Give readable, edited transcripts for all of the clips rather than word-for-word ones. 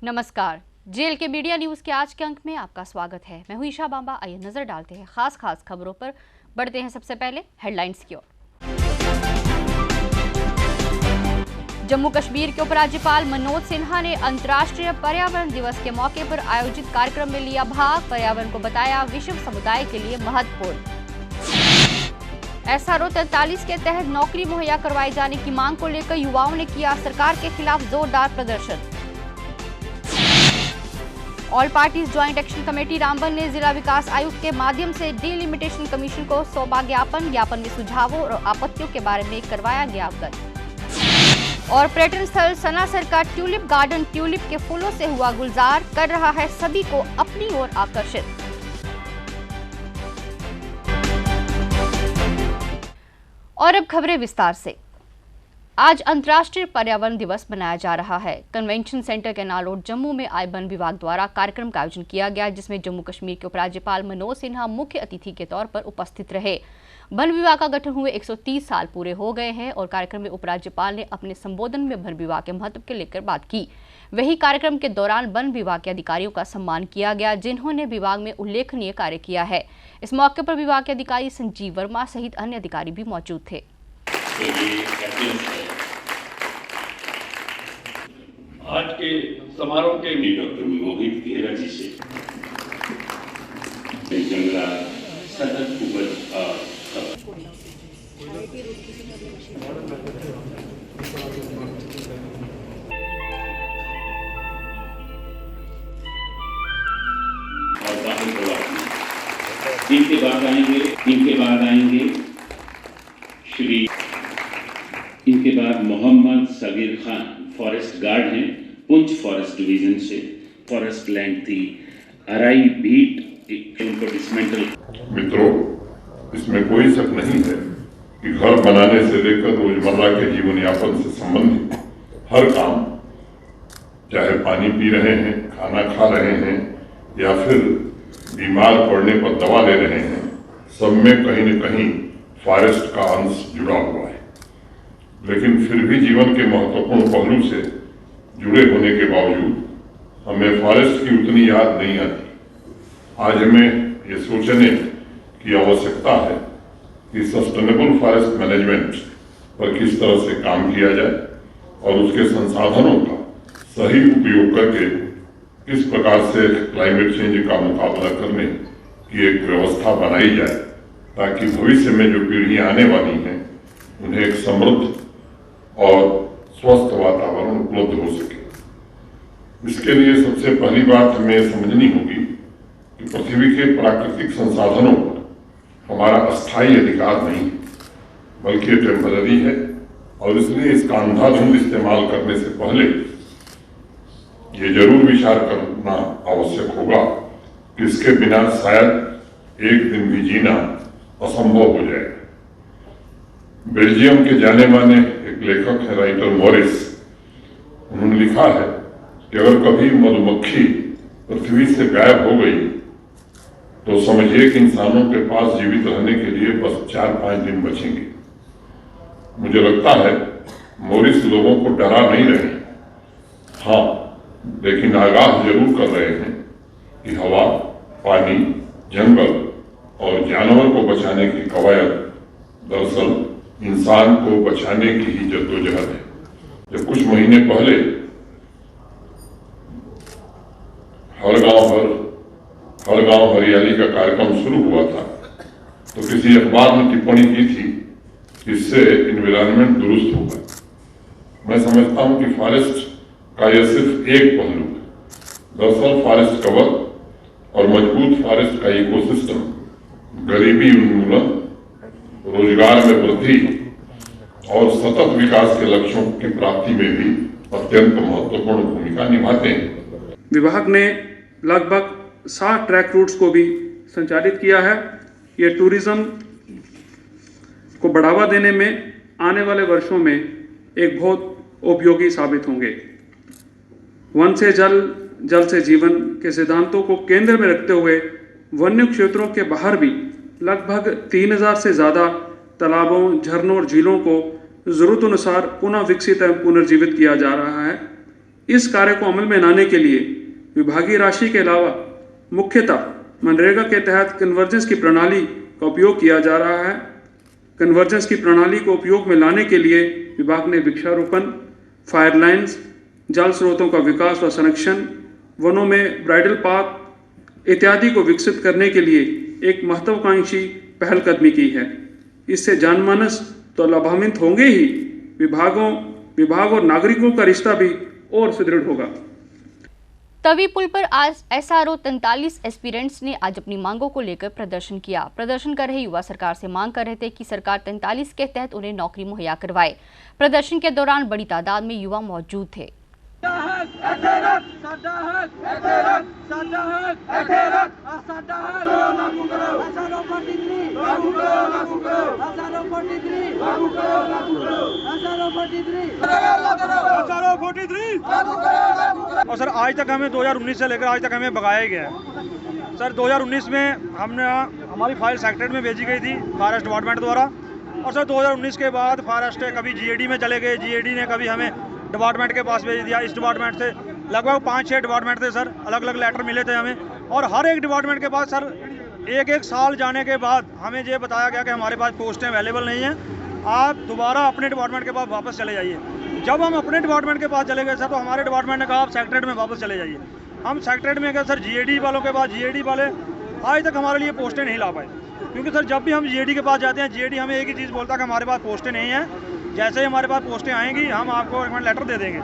नमस्कार, जेल के media news के आज के अंक में आपका स्वागत है। मैं हूं ईशा बांबा। आइए नजर डालते हैं खास खबरों पर। बढ़ते हैं सबसे पहले हेडलाइंस की ओर। जम्मू कश्मीर के उपराज्यपाल मनोज सिन्हा ने अंतर्राष्ट्रीय पर्यावरण दिवस के मौके पर आयोजित कार्यक्रम में लिया भाग। पर्यावरण को बताया विश्व समुदाय के लिए महत्वपूर्ण। SRO 43 के तहत नौकरी मुहैया करवाए जाने की मांग को लेकर युवाओं ने किया सरकार के खिलाफ जोरदार प्रदर्शन। All parties joint action committee Ramban ने जिला विकास आयुक्त के माध्यम से डिलिमिटेशन कमीशन को सौंपा ज्ञापन में सुझावों और आपत्तियों के बारे में करवाया गया अवगत। और पर्यटन स्थल सनासर का ट्यूलिप गार्डन ट्यूलिप के फूलों से हुआ गुलजार, कर रहा है सभी को अपनी ओर आकर्षित। और अब खबरें विस्तार से। आज अंतर्राष्ट्रीय पर्यावरण दिवस मनाया जा रहा है। Convention centre canal road Jammu में आय वन विभाग द्वारा कार्यक्रम का आयोजन किया गया, जिसमें जम्मू कश्मीर के उपराज्यपाल मनोज सिन्हा मुख्य अतिथि के तौर पर उपस्थित रहे। वन विभाग का गठन हुए 130 साल पूरे हो गए हैं और कार्यक्रम में उपराज्यपाल ने अपने संबोधन में वन विभाग के महत्व के लेकर बात की। वही कार्यक्रम के दौरान वन विभाग के अधिकारियों का सम्मान किया गया, जिन्होंने विभाग में उल्लेखनीय कार्य किया है। इस मौके पर विभाग के अधिकारी संजीव वर्मा सहित अन्य अधिकारी भी मौजूद थे। आज के समारोह के डॉक्टर मोहित गेहरा जी से जंगला सतत उपज इनके बाद आएंगे श्री, इनके बाद मोहम्मद सबीर खान फॉरेस्ट गार्ड हैं पुंछ फॉरेस्ट डिवीजन से। फॉरेस्ट लैंड थी अराई बीट उनको डिसमेंटल। मित्रों, इसमें कोई शक नहीं है कि घर बनाने से लेकर रोजमर्रा के जीवन यापन से संबंधित हर काम, चाहे पानी पी रहे हैं, खाना खा रहे हैं या फिर बीमार पड़ने पर दवा ले रहे हैं, सब में कहीं न कहीं फॉरेस्ट का अंश जुड़ा हुआ है। लेकिन फिर भी जीवन के महत्वपूर्ण पहलू से जुड़े होने के बावजूद हमें फॉरेस्ट की उतनी याद नहीं आती। आज हमें ये सोचने की आवश्यकता है कि सस्टेनेबल फॉरेस्ट मैनेजमेंट पर किस तरह से काम किया जाए और उसके संसाधनों का सही उपयोग करके किस प्रकार से क्लाइमेट चेंज का मुकाबला करने की एक व्यवस्था बनाई जाए, ताकि भविष्य में जो पीढ़ियां आने वाली हैं उन्हें एक समृद्ध और स्वस्थ वातावरण उपलब्ध हो सके। इसके लिए सबसे पहली बात हमें समझनी होगी कि पृथ्वी के प्राकृतिक संसाधनों पर हमारा अस्थायी अधिकार नहीं, बल्कि टेम्पररी है और इसलिए इसका अंधाधुंध इस्तेमाल करने से पहले ये जरूर विचार करना आवश्यक होगा कि इसके बिना शायद एक दिन भी जीना असंभव हो जाए। बेल्जियम के जाने माने एक लेखक है राइटर मॉरिस, उन्होंने लिखा है कि अगर कभी मधुमक्खी पृथ्वी से गायब हो गई तो समझिए कि इंसानों के पास जीवित रहने के लिए बस 4-5 दिन बचेंगे। मुझे लगता है मॉरिस लोगों को डरा नहीं रहे, हाँ, लेकिन आगाह जरूर कर रहे हैं कि हवा, पानी, जंगल और जानवर को बचाने की कवायद दरअसल इंसान को बचाने की ही जद्दोजहद है। जब कुछ महीने पहले हर गांव हरियाली का कार्यक्रम शुरू हुआ था तो किसी अखबार ने टिप्पणी की थी कि इससे एनवायरनमेंट दुरुस्त होगा। मैं समझता हूं कि फॉरेस्ट का यह सिर्फ एक पहलू है। दरअसल फॉरेस्ट कवर और मजबूत फॉरेस्ट का इकोसिस्टम गरीबी उन्मूलन, रोजगार में वृद्धि और सतत विकास के लक्ष्यों की प्राप्ति में भी अत्यंत महत्वपूर्ण भूमिका निभाते हैं। विभाग ने लगभग 60 ट्रैक रूट्स को भी संचालित किया है। ये टूरिज्म को बढ़ावा देने में आने वाले वर्षों में एक बहुत उपयोगी साबित होंगे। वन से जल, जल से जीवन के सिद्धांतों को केंद्र में रखते हुए वन्य क्षेत्रों के बाहर भी लगभग 3000 से ज़्यादा तालाबों, झरनों और झीलों को ज़रूरत अनुसार पुनः विकसित एवं पुनर्जीवित किया जा रहा है। इस कार्य को अमल में लाने के लिए विभागीय राशि के अलावा मुख्यतः मनरेगा के तहत कन्वर्जेंस की प्रणाली का उपयोग किया जा रहा है। कन्वर्जेंस की प्रणाली को उपयोग में लाने के लिए विभाग ने वृक्षारोपण, फायर लाइन्स, जल स्रोतों का विकास व संरक्षण, वनों में ब्राइडल पाथ इत्यादि को विकसित करने के लिए एक महत्वाकांक्षी पहलकदमी की है। इससे जनमानस तो लाभान्वित होंगे ही, विभाग और नागरिकों का रिश्ता भी और सुदृढ़ होगा। तवी पुल पर आज SRO 43 एस्पिरेंट्स ने आज अपनी मांगों को लेकर प्रदर्शन किया। प्रदर्शन कर रहे युवा सरकार से मांग कर रहे थे कि सरकार 43 के तहत उन्हें नौकरी मुहैया करवाए। प्रदर्शन के दौरान बड़ी तादाद में युवा मौजूद थे। और सर आज तक हमें 2019 से लेकर आज तक हमें भगाया गया है। सर 2019 में हमारी फाइल सेक्रेटरीट में भेजी गई थी फॉरेस्ट डिपार्टमेंट द्वारा, और सर 2019 के बाद फॉरेस्ट कभी GAD में चले गए, GAD ने कभी हमें डिपार्टमेंट के पास भेज दिया। इस डिपार्टमेंट से लगभग 5-6 डिपार्टमेंट थे सर, अलग अलग लेटर मिले थे हमें, और हर एक डिपार्टमेंट के पास सर एक साल जाने के बाद हमें ये बताया गया कि हमारे पास पोस्टें अवेलेबल नहीं हैं, आप दोबारा अपने डिपार्टमेंट के पास वापस चले जाइए। जब हम अपने डिपार्टमेंट के पास चले गए सर, तो हमारे डिपार्टमेंट ने कहा आप सेक्रेटरीट में वापस चले जाइए। हम सेक्रेटरीट में गए सर, GAD वालों के पास, GAD वाले आज तक हमारे लिए पोस्टें नहीं ला पाए, क्योंकि सर जब भी हम GAD के पास जाते हैं, GAD हमें एक ही चीज़ बोलता है कि हमारे पास पोस्टें नहीं हैं, जैसे ही हमारे पास पोस्टें आएंगी हम आपको रिकमेंड लेटर दे देंगे।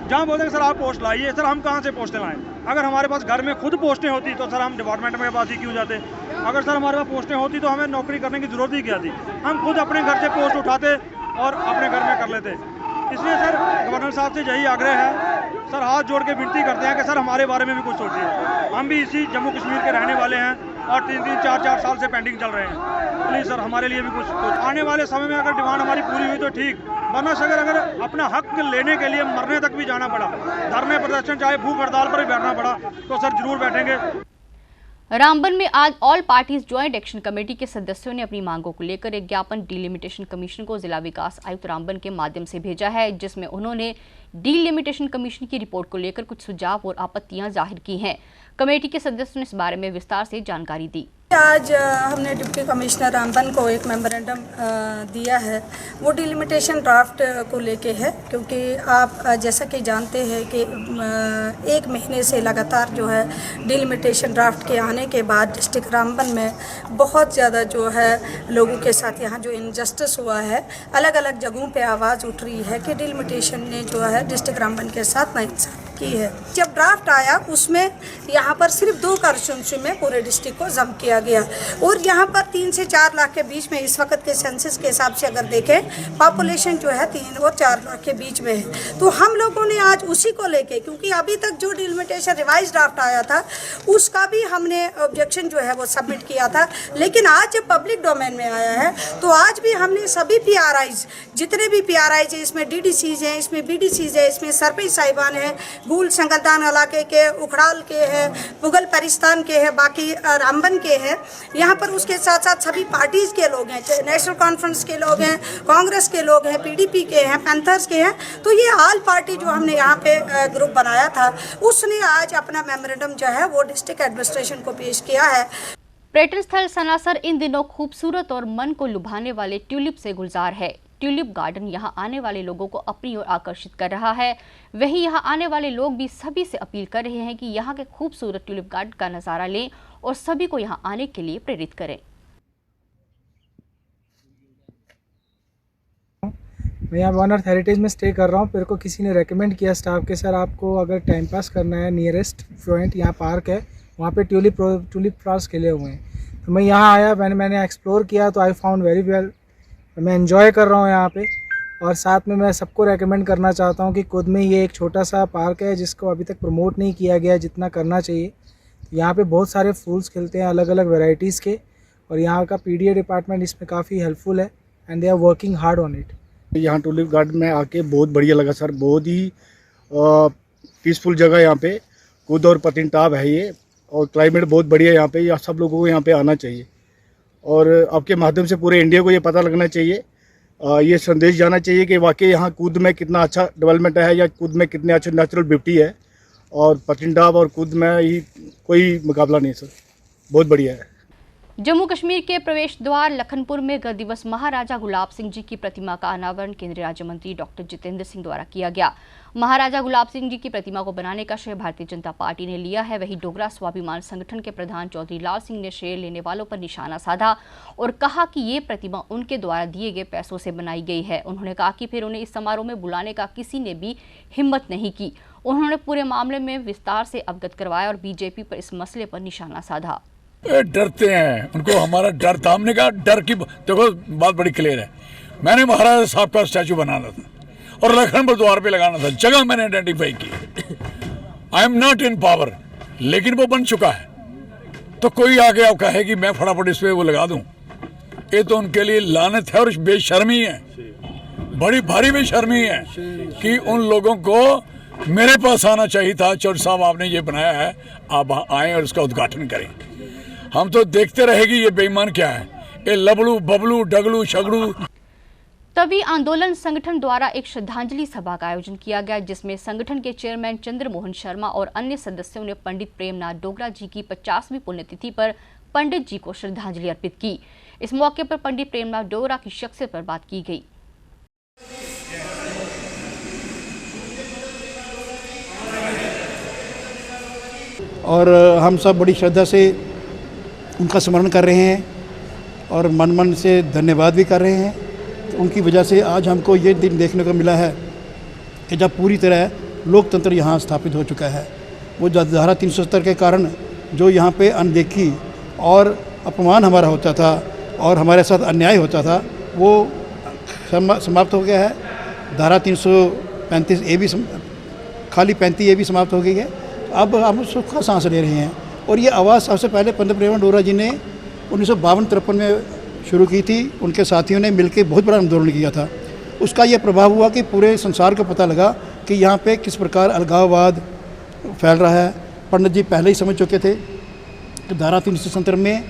जहाँ बोलते हैं सर आप पोस्ट लाइए, सर हम कहाँ से पोस्टें लाएं? अगर हमारे पास घर में खुद पोस्टें होती तो सर हम डिपार्टमेंट के पास ही क्यों जाते? अगर सर हमारे पास पोस्टें होती तो हमें नौकरी करने की ज़रूरत ही क्या थी? हम खुद अपने घर से पोस्ट उठाते और अपने घर में कर लेते। इसलिए सर गवर्नर साहब से यही आग्रह है, सर हाथ जोड़ के विनती करते हैं कि सर हमारे बारे में भी कुछ सोचिए। हम भी इसी जम्मू कश्मीर के रहने वाले हैं और 3-3, 4-4 साल से पेंडिंग चल रहे हैं। प्लीज़ सर हमारे लिए भी कुछ आने वाले समय में अगर डिमांड हमारी पूरी हुई तो ठीक, वरना अगर अपना हक लेने के लिए मरने तक भी जाना पड़ा, धरने प्रदर्शन चाहे भूख हड़ताल पर भी बैठना पड़ा, तो सर जरूर बैठेंगे। रामबन में आज all parties joint action committee के सदस्यों ने अपनी मांगों को लेकर एक ज्ञापन डिलिमिटेशन कमीशन को जिला विकास आयुक्त रामबन के माध्यम से भेजा है, जिसमें उन्होंने डिलिमिटेशन कमीशन की रिपोर्ट को लेकर कुछ सुझाव और आपत्तियां जाहिर की हैं। कमेटी के सदस्यों ने इस बारे में विस्तार से जानकारी दी। आज हमने डिप्टी कमिश्नर रामबन को एक मेमोरेंडम दिया है, वो डिलिमिटेशन ड्राफ्ट को लेके है, क्योंकि आप जैसा कि जानते हैं कि 1 महीने से लगातार जो है डिलिमिटेशन ड्राफ्ट के आने के बाद डिस्ट्रिक्ट रामबन में बहुत ज़्यादा जो है लोगों के साथ यहाँ जो इनजस्टिस हुआ है, अलग अलग जगहों पे आवाज़ उठ रही है कि डिलिमिटेशन ने जो है डिस्ट्रिक्ट रामबन के साथ नाइंसाफ़ी की है। जब ड्राफ्ट आया उसमें यहाँ पर सिर्फ 2 कॉन्स्टिट्यूंसी में पूरे डिस्ट्रिक्ट को जम किया गया, और यहाँ पर 3 से 4 लाख के बीच में इस वक्त के सेंसस के हिसाब से अगर देखें पॉपुलेशन जो है 3 और 4 लाख के बीच में है। तो हम लोगों ने आज उसी को लेके, क्योंकि अभी तक जो डिलिमिटेशन रिवाइज ड्राफ्ट आया था उसका भी हमने ऑब्जेक्शन जो है वो सबमिट किया था, लेकिन आज जब पब्लिक डोमेन में आया है तो आज भी हमने सभी PRIs, जितने भी PRIs है, इसमें DDCs हैं, इसमें BDCs है, इसमें सरपंच साहिबान है, भूल संगलदान इलाके के, उखड़ाल के हैं, मुगल परिस्तान के हैं, बाकी रामबन के हैं, यहाँ पर उसके साथ साथ सभी पार्टीज़ के लोग हैं, नेशनल कॉन्फ्रेंस के लोग हैं, कांग्रेस के लोग हैं, PDP के हैं, पैंथर्स के हैं। तो ये ऑल पार्टी जो हमने यहाँ पे ग्रुप बनाया था, उसने आज अपना मेमोरेंडम जो है वो डिस्ट्रिक्ट एडमिनिस्ट्रेशन को पेश किया है। पर्यटन स्थल सनासर इन दिनों खूबसूरत और मन को लुभाने वाले ट्यूलिप से गुलजार है। ट्यूलिप गार्डन यहां आने वाले लोगों को अपनी ओर आकर्षित कर रहा है। वहीं यहां आने वाले लोग भी सभी से अपील कर रहे हैं कि यहां के खूबसूरत ट्यूलिप गार्डन का नज़ारा लें और सभी को यहां आने के लिए प्रेरित करें। मैं यहाँ वन अर्थ हेरिटेज में स्टे कर रहा हूँ। मेरे को किसी ने रेकमेंड किया स्टाफ के, सर आपको अगर टाइम पास करना है नियरेस्ट पॉइंट यहाँ पार्क है, वहाँ पे ट्यूलिप फ्लावर्स खिले हुए हैं। तो मैं यहाँ आया, मैंने एक्सप्लोर किया तो आई फाउंड वेरी वेल, मैं एंजॉय कर रहा हूँ यहाँ पे। और साथ में मैं सबको रेकमेंड करना चाहता हूँ कि खुद में ये एक छोटा सा पार्क है जिसको अभी तक प्रमोट नहीं किया गया जितना करना चाहिए। यहाँ पे बहुत सारे फूल्स खिलते हैं अलग अलग वेराइटीज़ के, और यहाँ का PDA डिपार्टमेंट इसमें काफ़ी हेल्पफुल है and they are working hard on it. यहाँ ट्यूलिप गार्डन में आके बहुत बढ़िया लगा सर, बहुत ही पीसफुल जगह यहाँ पे, खुद और पतिनटाप है ये, और क्लाइमेट बहुत बढ़िया यहाँ पे, सब लोगों को यहाँ पे आना चाहिए। और आपके माध्यम से पूरे इंडिया को ये पता लगना चाहिए ये संदेश जाना चाहिए कि वाकई यहाँ कूद में कितना अच्छा डेवलपमेंट है या कूद में कितने अच्छे नेचुरल ब्यूटी है, और पतंगडाब और कूद में ही कोई मुकाबला नहीं सर, बहुत बढ़िया है। जम्मू कश्मीर के प्रवेश द्वार लखनपुर में गत दिवस महाराजा गुलाब सिंह जी की प्रतिमा का अनावरण केंद्रीय राज्य मंत्री डॉक्टर जितेंद्र सिंह द्वारा किया गया। महाराजा गुलाब सिंह जी की प्रतिमा को बनाने का श्रेय भारतीय जनता पार्टी ने लिया है। वहीं डोगरा स्वाभिमान संगठन के प्रधान चौधरी लाल सिंह ने श्रेय लेने वालों पर निशाना साधा और कहा कि ये प्रतिमा उनके द्वारा दिए गए पैसों से बनाई गई है। उन्होंने कहा कि फिर उन्हें इस समारोह में बुलाने का किसी ने भी हिम्मत नहीं की। उन्होंने पूरे मामले में विस्तार से अवगत करवाया और बीजेपी पर इस मसले पर निशाना साधा। डरते हैं, उनको हमारा डर था। हमने कहा डर की देखो बात बड़ी क्लियर है। मैंने महाराजा साहब का स्टैचू बनाना था और लखनपुर द्वार पे लगाना था, जगह मैंने आइडेंटिफाई की। I am not in power, लेकिन वो बन चुका है। तो कोई आगे अब कहे कि मैं फटाफट इस पे वो लगा दूं, ये तो उनके लिए लानत है और बेशर्मी है, बड़ी भारी बेशर्मी है कि उन लोगों को मेरे पास आना चाहिए था। चौधरी साहब आपने ये बनाया है, आप आए और उसका उद्घाटन करें। हम तो देखते रहेगी ये बेईमान क्या है, ये लबड़ू बबलू डगलू शगड़ू। तभी आंदोलन संगठन द्वारा एक श्रद्धांजलि सभा का आयोजन किया गया, जिसमें संगठन के चेयरमैन चंद्र मोहन शर्मा और अन्य सदस्यों ने पंडित प्रेमनाथ डोगरा जी की 50वीं पुण्यतिथि पर पंडित जी को श्रद्धांजलि अर्पित की। इस मौके पर पंडित प्रेमनाथ डोगरा की शख्सियत पर बात की गई। और हम सब बड़ी श्रद्धा से उनका स्मरण कर रहे हैं और मन मन से धन्यवाद भी कर रहे हैं। तो उनकी वजह से आज हमको ये दिन देखने को मिला है कि जब पूरी तरह लोकतंत्र यहाँ स्थापित हो चुका है। वो धारा 370 के कारण जो यहाँ पे अनदेखी और अपमान हमारा होता था और हमारे साथ अन्याय होता था, वो समाप्त हो गया है। धारा 335 ए भी खाली 35 ए भी समाप्त हो गई है। अब हम सुख का सांस ले रहे हैं। और ये आवाज़ सबसे पहले पंडित प्रेमनाथ डोगरा जी ने 1952-53 में शुरू की थी। उनके साथियों ने मिलकर बहुत बड़ा आंदोलन किया था। उसका ये प्रभाव हुआ कि पूरे संसार को पता लगा कि यहाँ पे किस प्रकार अलगाववाद फैल रहा है। पंडित जी पहले ही समझ चुके थे कि धारा 370 में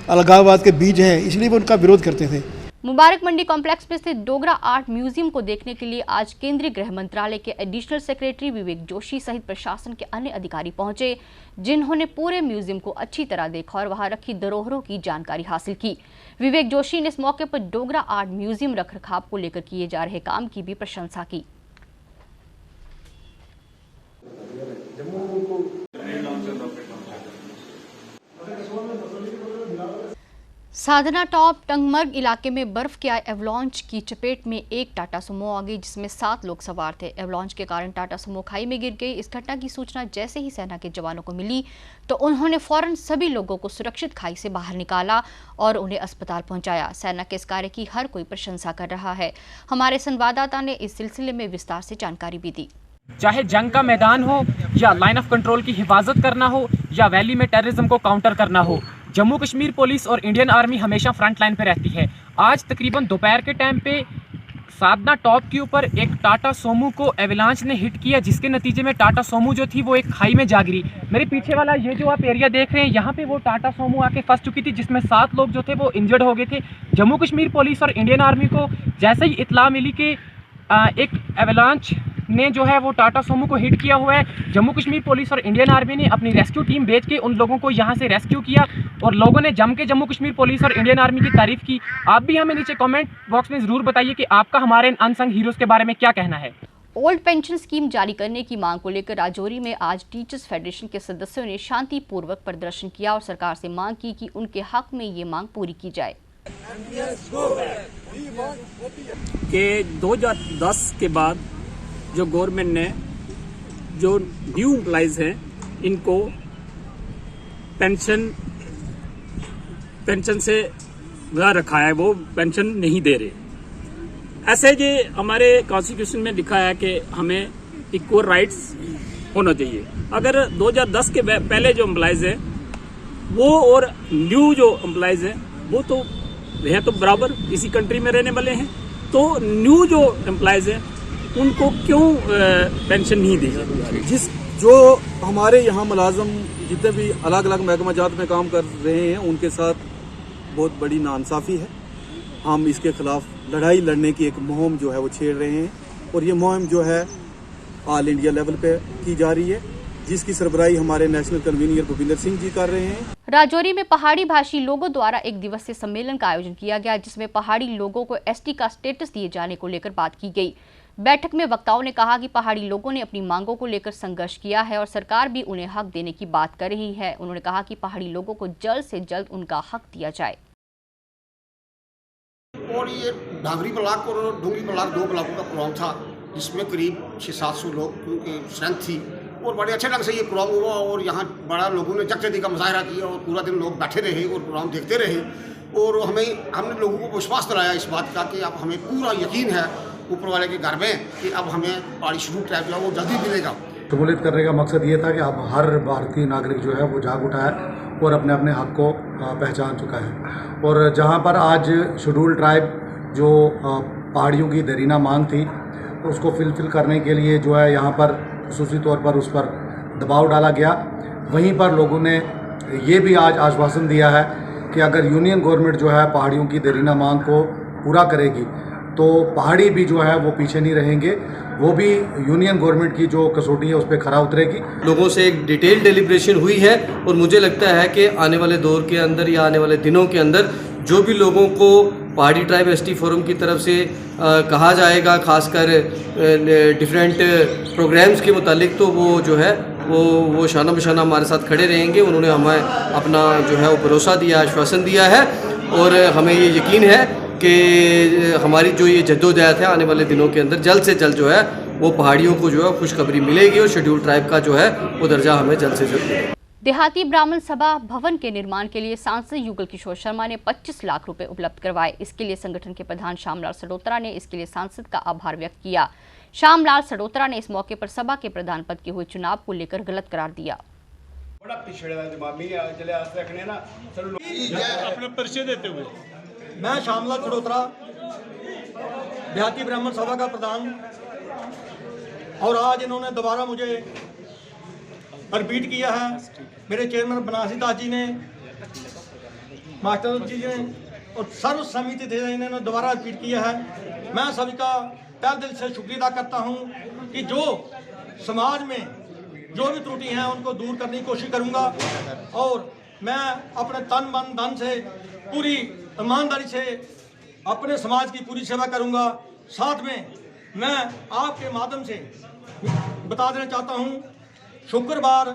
अलगाववाद के बीज हैं, इसलिए वो उनका विरोध करते थे। मुबारक मंडी कॉम्प्लेक्स में स्थित डोगरा आर्ट म्यूजियम को देखने के लिए आज केंद्रीय गृह मंत्रालय के एडिशनल सेक्रेटरी विवेक जोशी सहित प्रशासन के अन्य अधिकारी पहुंचे, जिन्होंने पूरे म्यूजियम को अच्छी तरह देखा और वहां रखी धरोहरों की जानकारी हासिल की। विवेक जोशी ने इस मौके पर डोगरा आर्ट म्यूजियम रखरखाव को लेकर किए जा रहे काम की भी प्रशंसा की। साधना टॉप टंगमर्ग इलाके में बर्फ के आए एवलांच की चपेट में एक टाटा सुमो आ गई, जिसमें 7 लोग सवार थे। एवलांच के कारण टाटा सुमो खाई में गिर गई। इस घटना की सूचना जैसे ही सेना के जवानों को मिली तो उन्होंने फौरन सभी लोगों को सुरक्षित खाई से बाहर निकाला और उन्हें अस्पताल पहुंचाया। सेना के इस कार्य की हर कोई प्रशंसा कर रहा है। हमारे संवाददाता ने इस सिलसिले में विस्तार से जानकारी भी दी। चाहे जंग का मैदान हो या लाइन ऑफ कंट्रोल की हिफाजत करना हो या वैली में टेररिज्म को काउंटर करना हो, जम्मू कश्मीर पुलिस और इंडियन आर्मी हमेशा फ्रंट लाइन पे रहती है। आज तकरीबन दोपहर के टाइम पे साधना टॉप के ऊपर एक टाटा सोमू को एवलांच ने हिट किया, जिसके नतीजे में टाटा सोमू जो थी वो एक खाई में जा गिरी। मेरे पीछे वाला ये जो आप एरिया देख रहे हैं, यहाँ पे वो टाटा सोमू आके फंस चुकी थी, जिसमें 7 लोग जो थे वो इंजर्ड हो गए थे। जम्मू कश्मीर पुलिस और इंडियन आर्मी को जैसे ही इत्तला मिली कि एक एवलांच ने जो है वो टाटा सोमू को हिट किया हुआ है, जम्मू कश्मीर पुलिस और इंडियन आर्मी ने अपनी रेस्क्यू टीम भेज के उन लोगों को यहाँ से रेस्क्यू किया और लोगों ने जम के जम्मू कश्मीर पुलिस और इंडियन आर्मी की तारीफ की। आप भी हमें नीचे कमेंट बॉक्स में ज़रूर बताइए कि आपका हमारे इन अनसंग हीरोज़ के बारे में क्या कहना है। ओल्ड पेंशन स्कीम जारी करने की मांग को लेकर राजौरी में आज टीचर्स फेडरेशन के सदस्यों ने शांतिपूर्वक प्रदर्शन किया और सरकार से मांग की कि उनके हक में ये मांग पूरी की जाए। कि 2010 के बाद जो गवर्नमेंट ने जो न्यू एम्प्लॉइज हैं इनको पेंशन से वहाँ रखा है, वो पेंशन नहीं दे रहे। ऐसे ये हमारे कॉन्स्टिट्यूशन में लिखा है कि हमें इक्वल राइट्स होना चाहिए। अगर 2010 के पहले जो एम्प्लॉइज हैं वो और न्यू जो एम्प्लॉइज हैं वो तो हैं तो बराबर इसी कंट्री में रहने वाले हैं, तो न्यू जो एम्प्लॉइज हैं उनको क्यों पेंशन नहीं दी? जो हमारे यहाँ मुलाजम जितने भी अलग अलग महकमा जात में काम कर रहे हैं उनके साथ बहुत बड़ी नाइंसाफ़ी है हम इसके खिलाफ लड़ाई लड़ने की एक मुहिम जो है वो छेड़ रहे हैं और ये मुहिम जो है ऑल इंडिया लेवल पे की जा रही है, जिसकी सरबराही हमारे नेशनल कन्वीनर भूपिंदर सिंह जी कर रहे हैं। राजौरी में पहाड़ी भाषी लोगों द्वारा एक दिवसीय सम्मेलन का आयोजन किया गया, जिसमें पहाड़ी लोगों को एसटी का स्टेटस दिए जाने को लेकर बात की गई। बैठक में वक्ताओं ने कहा कि पहाड़ी लोगों ने अपनी मांगों को लेकर संघर्ष किया है और सरकार भी उन्हें हक देने की बात कर रही है। उन्होंने कहा कि पहाड़ी लोगों को जल्द से जल्द उनका हक दिया जाए। और ये डांगरी ब्लॉक और डूंगरी ब्लॉक 2 ब्लॉकों का प्रोग्राम था, जिसमें करीब 600-700 लोग की स्ट्रेंथ थी और बड़े अच्छे ढंग से ये प्रोग्राम हुआ और यहाँ बड़ा लोगों ने जगजदी का मुजाहरा किया और पूरा दिन लोग बैठे रहे और प्रोग्राम देखते रहे और हमने लोगों को विश्वास दिलाया इस बात का कि अब हमें पूरा यकीन है ऊपर वाले के घर में कि अब हमें पहाड़ी शेड्यूल ट्राइब जो है वो जल्दी मिलेगा। सम्मिलित करने का मकसद ये था कि अब हर भारतीय नागरिक जो है वो जाग उठा है और अपने अपने हक को पहचान चुका है और जहाँ पर आज शेड्यूल ट्राइब जो पहाड़ियों की देरीना मांग थी तो उसको फिलफिल करने के लिए जो है यहाँ पर खुसूसी तौर पर उस पर दबाव डाला गया। वहीं पर लोगों ने ये भी आज आश्वासन दिया है कि अगर यूनियन गवर्नमेंट जो है पहाड़ियों की देरीना मांग को पूरा करेगी तो पहाड़ी भी जो है वो पीछे नहीं रहेंगे, वो भी यूनियन गवर्नमेंट की जो कसौटी है उस पर खरा उतरेगी। लोगों से एक डिटेल डेलिब्रेशन हुई है और मुझे लगता है कि आने वाले दौर के अंदर या आने वाले दिनों के अंदर जो भी लोगों को पहाड़ी ट्राइब एसटी फोरम की तरफ से कहा जाएगा, खासकर डिफरेंट प्रोग्राम्स के मुतालिक, तो वो जो है वो शाना बशाना हमारे साथ खड़े रहेंगे। उन्होंने हमें अपना जो है वो भरोसा दिया, आश्वासन दिया है और हमें ये यकीन है कि हमारी जो ये जद्दोजहद है आने वाले दिनों के अंदर जल्द से जल्द जो है वो पहाड़ियों को जो है खुशखबरी मिलेगी और शेड्यूल ट्राइब का जो है वो दर्जा हमें जल्द से जल्द मिलेगा। देहाती ब्राह्मण सभा भवन के निर्माण के लिए सांसद युगल किशोर शर्मा ने 25 लाख रुपए उपलब्ध करवाए। इसके लिए संगठन के प्रधान श्यामलाल सडोत्रा ने इसके लिए सांसद का आभार व्यक्त किया। श्यामलाल सडोत्रा ने इस मौके पर सभा के प्रधान पद के हुए चुनाव को लेकर गलत करार दिया। अपना परिचय देते हुए मैं श्यामलाल सडोत्रा, देहाती ब्राह्मण सभा का प्रधान, और आज इन्होंने दोबारा मुझे रिपीट किया है। मेरे चेयरमैन बनारसी दास जी ने, मास्टर जी ने और सर्व समिति थे, इन्होंने दोबारा रिपीट किया है। मैं सभी का तहे दिल से शुक्रिया अदा करता हूं कि जो समाज में जो भी त्रुटि हैं उनको दूर करने की कोशिश करूंगा और मैं अपने तन मन धन से पूरी ईमानदारी से अपने समाज की पूरी सेवा करूंगा। साथ में मैं आपके माध्यम से बता देना चाहता हूं, शुक्रवार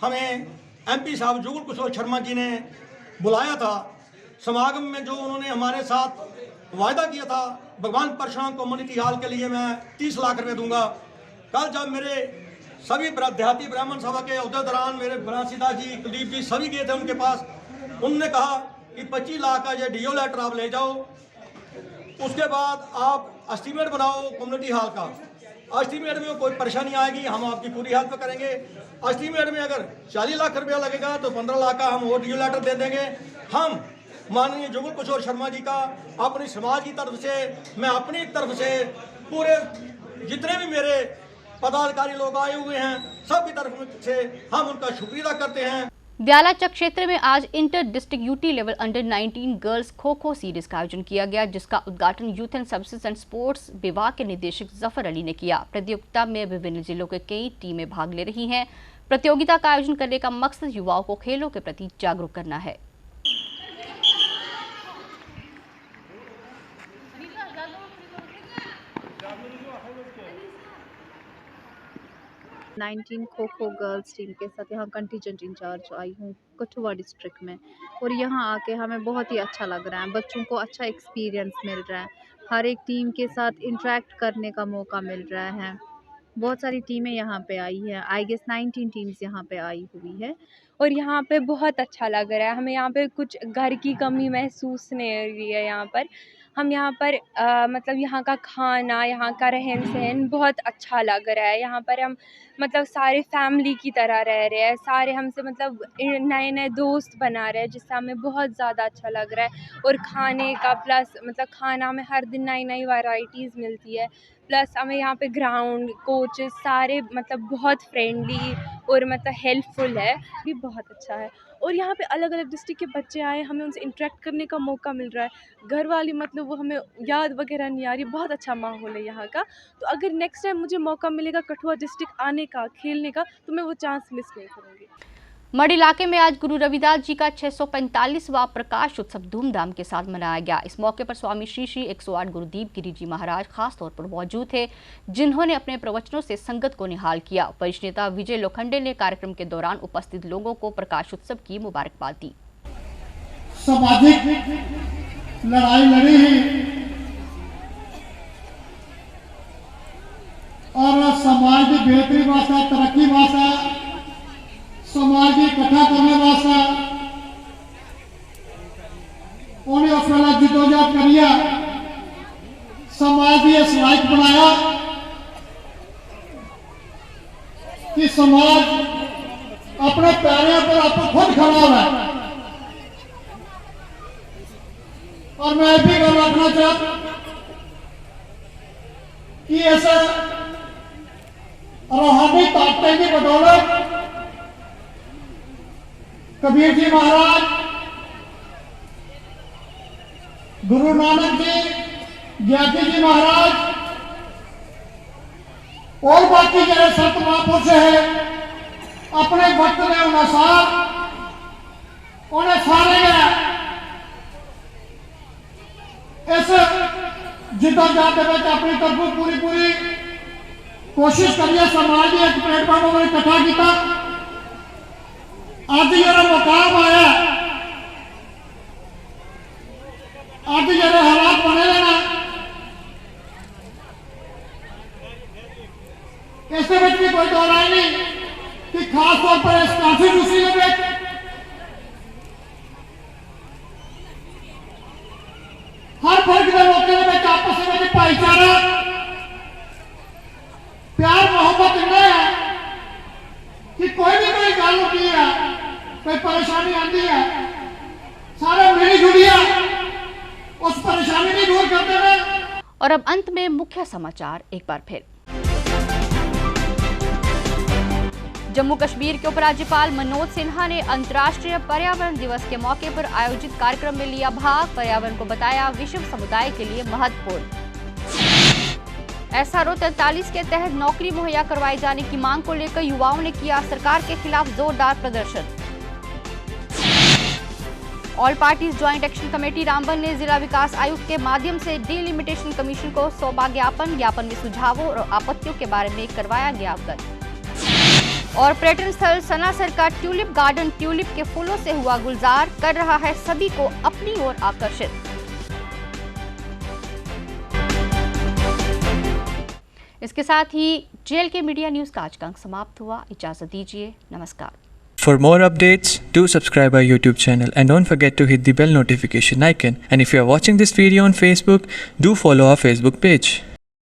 हमें एमपी साहब युगल किशोर शर्मा जी ने बुलाया था समागम में, जो उन्होंने हमारे साथ वायदा किया था भगवान परशुराम कम्युनिटी हॉल के लिए मैं 30 लाख रुपए दूंगा। कल जब मेरे सभी देहाती ब्राह्मण सभा के अहदेदारान, मेरे बनारसी दास जी, कुलदीप जी, सभी गए थे उनके पास। उन्होंने कहा कि 25 लाख का ये डीओ लेटर आप ले जाओ, उसके बाद आप एस्टीमेट बनाओ कम्युनिटी हॉल का। एस्टीमेट में कोई परेशानी आएगी हम आपकी पूरी हेल्प करेंगे। एस्टीमेट में अगर 40 लाख रुपया लगेगा तो 15 लाख का हम वो डीओ लेटर दे देंगे। हम माननीय युगल किशोर शर्मा जी का अपनी समाज की तरफ से, मैं अपनी तरफ से, पूरे जितने भी मेरे पदाधिकारी लोग आए हुए हैं सबकी तरफ से हम उनका शुक्रिया अदा करते हैं। दयालाचक क्षेत्र में आज inter district UT level under 19 girls kho kho series का आयोजन किया गया, जिसका उद्घाटन youth and services and sports विभाग के निदेशक जफर अली ने किया। प्रतियोगिता में विभिन्न जिलों के कई टीमें भाग ले रही हैं। प्रतियोगिता का आयोजन करने का मकसद युवाओं को खेलों के प्रति जागरूक करना है। खो खो गर्ल्स टीम के साथ यहाँ कंटीजेंट इंचार्ज आई हूँ कठुआ डिस्ट्रिक्ट में, और यहाँ आके हमें बहुत ही अच्छा लग रहा है। बच्चों को अच्छा एक्सपीरियंस मिल रहा है, हर एक टीम के साथ इंटरेक्ट करने का मौका मिल रहा है। बहुत सारी टीमें यहाँ पे आई हैं, आई गेस 19 टीम्स यहाँ पे आई हुई है, और यहाँ पे बहुत अच्छा लग रहा है। हमें यहाँ पे कुछ घर की कमी महसूस नहीं हो रही है। यहाँ पर हम यहाँ पर मतलब यहाँ का खाना, यहाँ का रहन सहन बहुत अच्छा लग रहा है। यहाँ पर हम मतलब सारे फैमिली की तरह रह रहे हैं, सारे हमसे मतलब नए नए दोस्त बना रहे हैं, जिससे हमें बहुत ज़्यादा अच्छा लग रहा है। और खाने का प्लस मतलब खाना में हर दिन नई नई वैरायटीज़ मिलती है, प्लस हमें यहाँ पे ग्राउंड कोचेस सारे मतलब बहुत फ्रेंडली और मतलब हेल्पफुल है, भी बहुत अच्छा है। और यहाँ पे अलग अलग डिस्ट्रिक्ट के बच्चे आए, हमें उनसे इंटरेक्ट करने का मौका मिल रहा है। घर वाली मतलब वो हमें याद वगैरह नहीं आ रही, बहुत अच्छा माहौल है यहाँ का। तो अगर नेक्स्ट टाइम मुझे मौका मिलेगा कठुआ डिस्ट्रिक्ट आने का, खेलने का, तो मैं वो चांस मिस नहीं करूँगी। मढ़ इलाके में आज गुरु रविदास जी का 645वां प्रकाश उत्सव धूमधाम के साथ मनाया गया। इस मौके पर स्वामी श्री श्री 108 गुरुदीप गिरी जी महाराज खास तौर पर मौजूद थे, जिन्होंने अपने प्रवचनों से संगत को निहाल किया। वरिष्ठ नेता विजय लोखंडे ने कार्यक्रम के दौरान उपस्थित लोगों को प्रकाश उत्सव की मुबारकबाद दी। सामाजिक लड़ाई लड़ी है और समाज की बेहतरी वास्ते, तरक्की वास्ते, समाज की इकट्ठा करने वास्ते उन्हें उस वेला जिदोजहद करिए, समाज की इस लायक बनाया कि समाज अपने पैरों पर आप खुद खड़ा है। और मैं भी गल रखना चाहता कि ऐसे रूहानी ताकतें की बदौलत कबीर जी महाराज, गुरु नानक जी, ज्ञानी जी महाराज और बाकी जड़े संत महापुरुष है, अपने वक्त के अनुसार उन्हें सारे इस जिदोजहद अपनी तरफ पूरी कोशिश करिए समाज की एक प्लेटफॉर्म पर इकट्ठा किया। अज जो मुकाम आया, अज जो हालात बने ना, इस भी कोई दोहराई नहीं कि खास तौर पर इस कॉन्स्टिट्यूशन में हर वर्ग के लोगों में आपस में भाईचारा, प्यार मोहब्बत इतना है कि कोई भी कोई गल होती है, कोई परेशानी आती है, सारे मिली जुली उस परेशानी नहीं दूर करते हैं। और अब अंत में मुख्य समाचार एक बार फिर। जम्मू कश्मीर के उपराज्यपाल मनोज सिन्हा ने अंतर्राष्ट्रीय पर्यावरण दिवस के मौके पर आयोजित कार्यक्रम में लिया भाग। पर्यावरण को बताया विश्व समुदाय के लिए महत्वपूर्ण। SRO 43 के तहत नौकरी मुहैया करवाए जाने की मांग को लेकर युवाओं ने किया सरकार के खिलाफ जोरदार प्रदर्शन। All parties joint action committee Ramban ने जिला विकास आयुक्त के माध्यम से डिलिमिटेशन कमीशन को सौंपा ज्ञापन में सुझावों और आपत्तियों के बारे में करवाया गया अवगत। और पर्यटन स्थल सनासर का ट्यूलिप गार्डन ट्यूलिप के फूलों से हुआ गुलजार, कर रहा है सभी को अपनी ओर आकर्षित। इसके साथ ही JLK मीडिया न्यूज का आज का अंक समाप्त हुआ। इजाजत दीजिए, नमस्कार। For more updates, do subscribe our YouTube channel and don't forget to hit the bell notification icon. And if you are watching this video on Facebook, do follow our Facebook page.